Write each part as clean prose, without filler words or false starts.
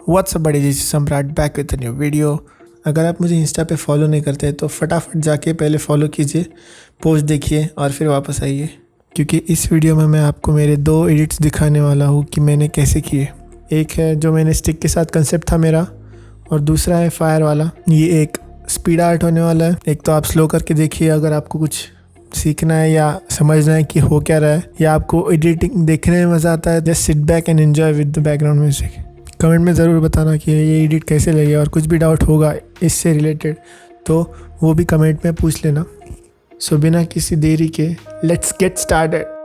WhatsApp बड़ी जी सम्राट back with new video. अगर आप मुझे इंस्टा पे फॉलो नहीं करते तो फटाफट जाके पहले फॉलो कीजिए, पोस्ट देखिए और फिर वापस आइए, क्योंकि इस वीडियो में मैं आपको मेरे 2 एडिट्स दिखाने वाला हूँ कि मैंने कैसे किए। एक है जो मैंने स्टिक के साथ कंसेप्ट था मेरा, और दूसरा है फायर वाला। ये एक स्पीड आर्ट होने वाला है। एक तो आप स्लो करके देखिए अगर आपको कुछ सीखना है या समझना है कि हो क्या रहा है, या आपको एडिटिंग देखने में मज़ा आता है। Just sit back and enjoy with the background music. Comment में ज़रूर बताना कि ये एडिट कैसे लगे, और कुछ भी डाउट होगा इससे रिलेटेड तो वो भी कमेंट में पूछ लेना। सो बिना किसी देरी के लेट्स गेट स्टार्टेड।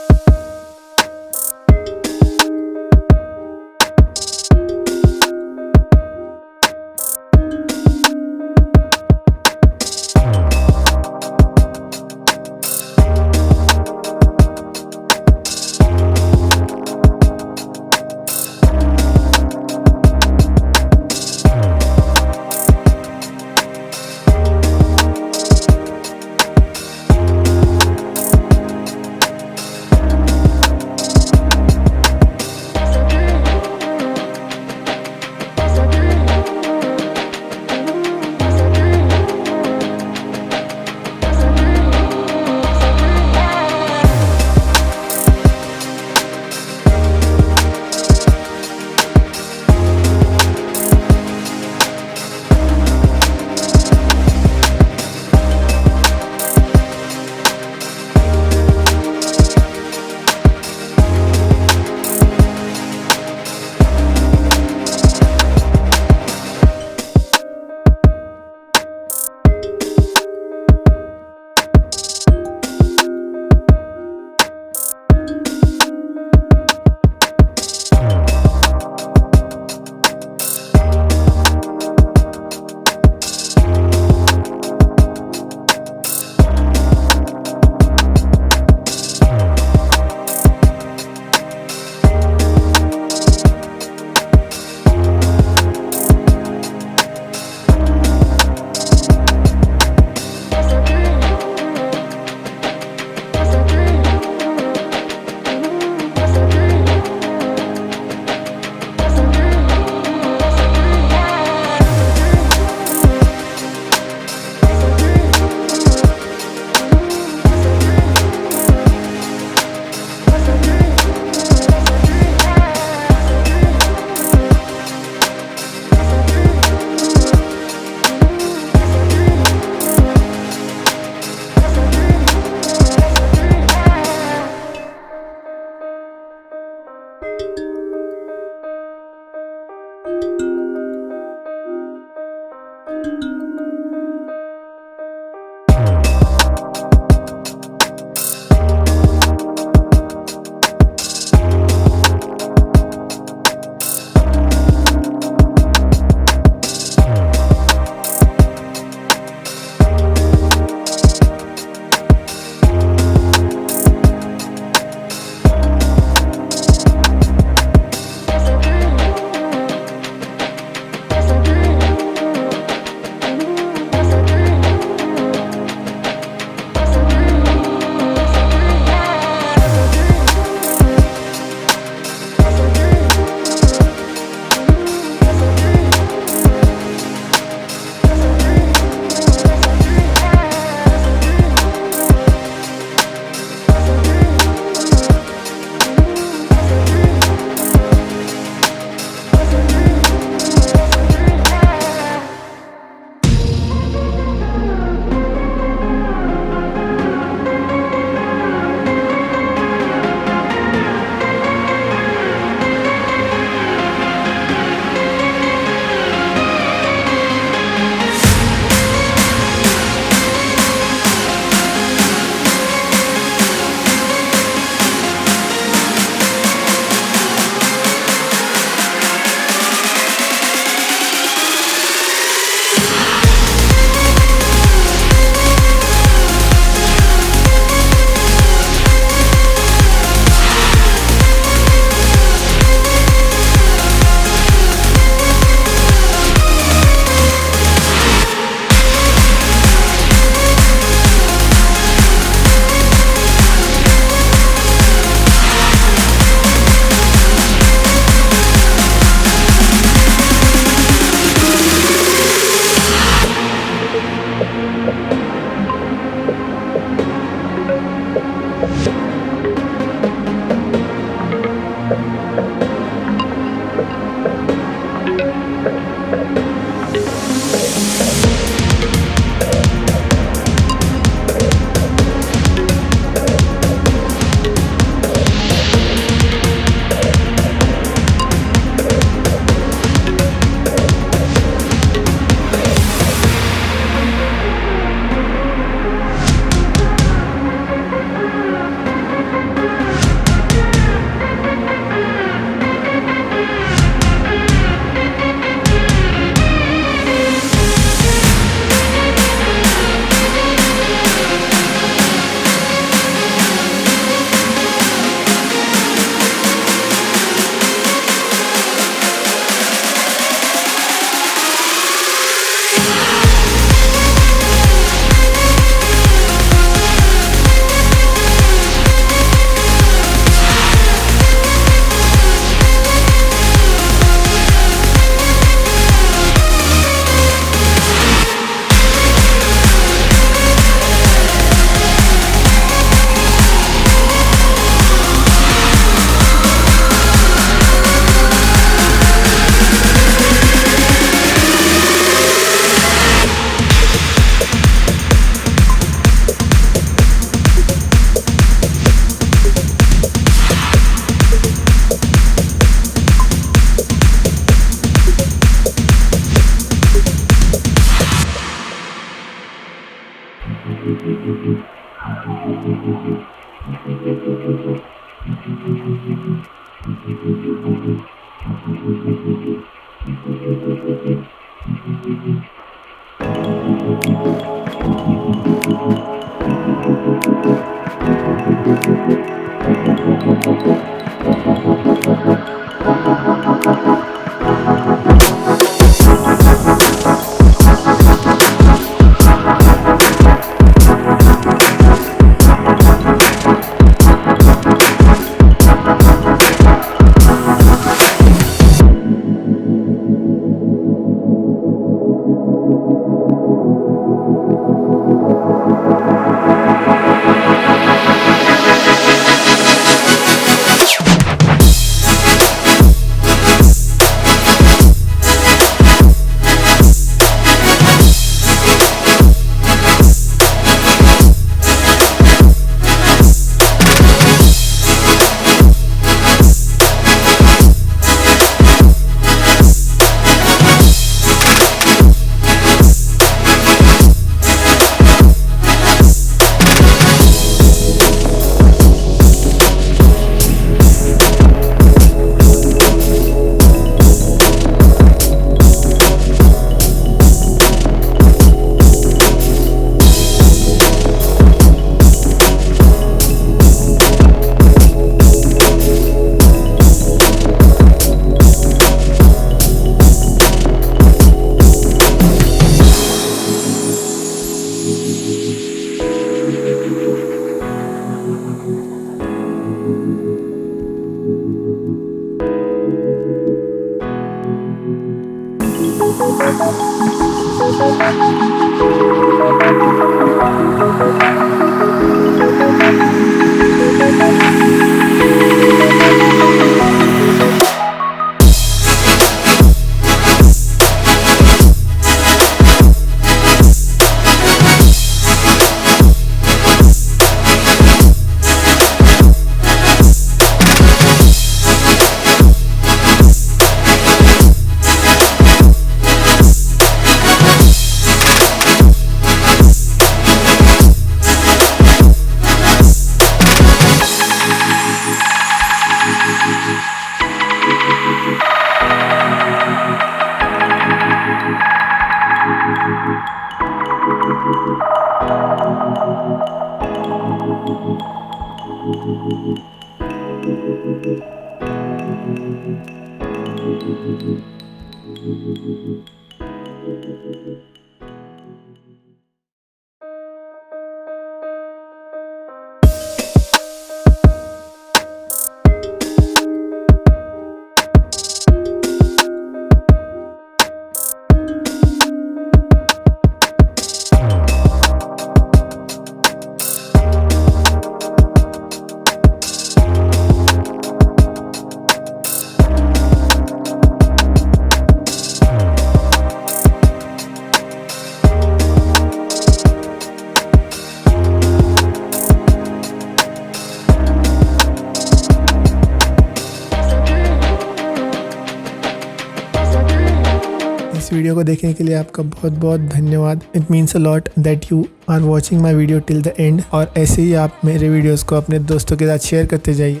इस वीडियो को देखने के लिए आपका बहुत बहुत धन्यवाद। It means a lot that you are watching my video till the end, और ऐसे ही आप मेरे वीडियोस को अपने दोस्तों के साथ शेयर करते जाइए।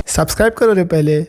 सब्सक्राइब करो रे पहले।